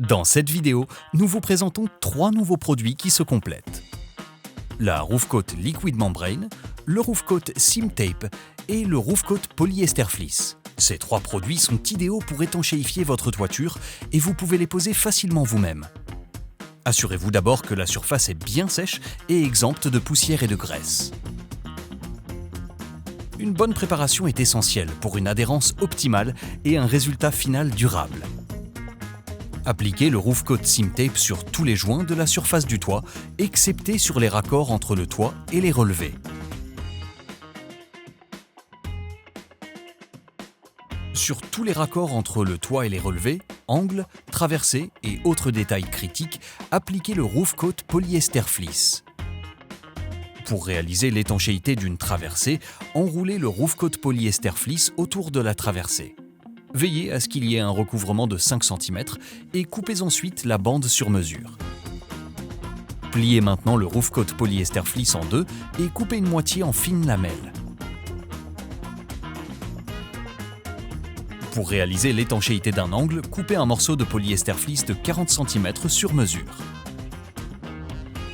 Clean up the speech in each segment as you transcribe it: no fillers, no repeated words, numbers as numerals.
Dans cette vidéo, nous vous présentons 3 nouveaux produits qui se complètent. La Roof Coat Liquid Membrane, le Roof Coat Seam Tape et le Roof Coat Polyester Fleece. Ces 3 produits sont idéaux pour étanchéifier votre toiture et vous pouvez les poser facilement vous-même. Assurez-vous d'abord que la surface est bien sèche et exempte de poussière et de graisse. Une bonne préparation est essentielle pour une adhérence optimale et un résultat final durable. Appliquez le Roof Coat Seam Tape sur tous les joints de la surface du toit, excepté sur les raccords entre le toit et les relevés. Sur tous les raccords entre le toit et les relevés, angles, traversées et autres détails critiques, appliquez le Roof Coat Polyester Fleece. Pour réaliser l'étanchéité d'une traversée, enroulez le Roof Coat Polyester Fleece autour de la traversée. Veillez à ce qu'il y ait un recouvrement de 5 cm et coupez ensuite la bande sur mesure. Pliez maintenant le Roof Coat Polyester Fleece en deux et coupez une moitié en fines lamelles. Pour réaliser l'étanchéité d'un angle, coupez un morceau de polyester fleece de 40 cm sur mesure.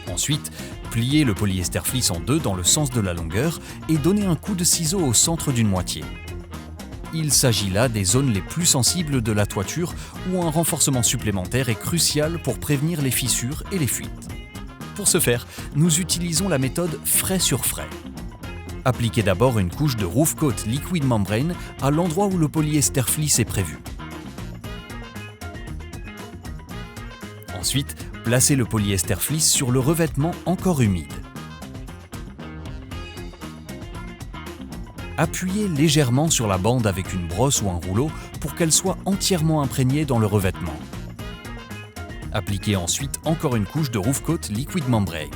Ensuite, pliez le polyester fleece en deux dans le sens de la longueur et donnez un coup de ciseau au centre d'une moitié. Il s'agit là des zones les plus sensibles de la toiture où un renforcement supplémentaire est crucial pour prévenir les fissures et les fuites. Pour ce faire, nous utilisons la méthode frais sur frais. Appliquez d'abord une couche de Roof Coat Liquid Membrane à l'endroit où le polyester fleece est prévu. Ensuite, placez le polyester fleece sur le revêtement encore humide. Appuyez légèrement sur la bande avec une brosse ou un rouleau pour qu'elle soit entièrement imprégnée dans le revêtement. Appliquez ensuite encore une couche de Roof Coat Liquid Membrane.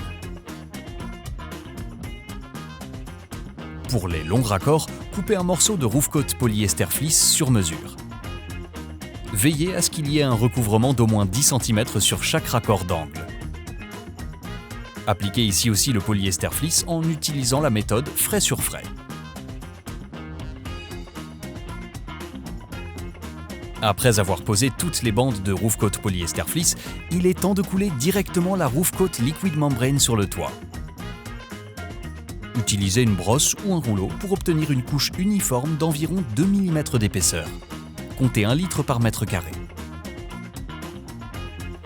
Pour les longs raccords, coupez un morceau de Roof Coat Polyester Fleece sur mesure. Veillez à ce qu'il y ait un recouvrement d'au moins 10 cm sur chaque raccord d'angle. Appliquez ici aussi le polyester fleece en utilisant la méthode frais sur frais. Après avoir posé toutes les bandes de Roof Coat Polyester Fleece, il est temps de couler directement la Roof Coat Liquid Membrane sur le toit. Utilisez une brosse ou un rouleau pour obtenir une couche uniforme d'environ 2 mm d'épaisseur. Comptez 1 litre par mètre carré.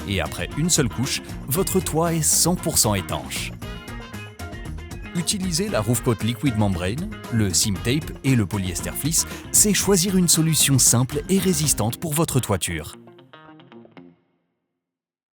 Et après une seule couche, votre toit est 100% étanche. Utiliser la Roof Coat Liquid Membrane, le Seam Tape et le Polyester Fleece, c'est choisir une solution simple et résistante pour votre toiture.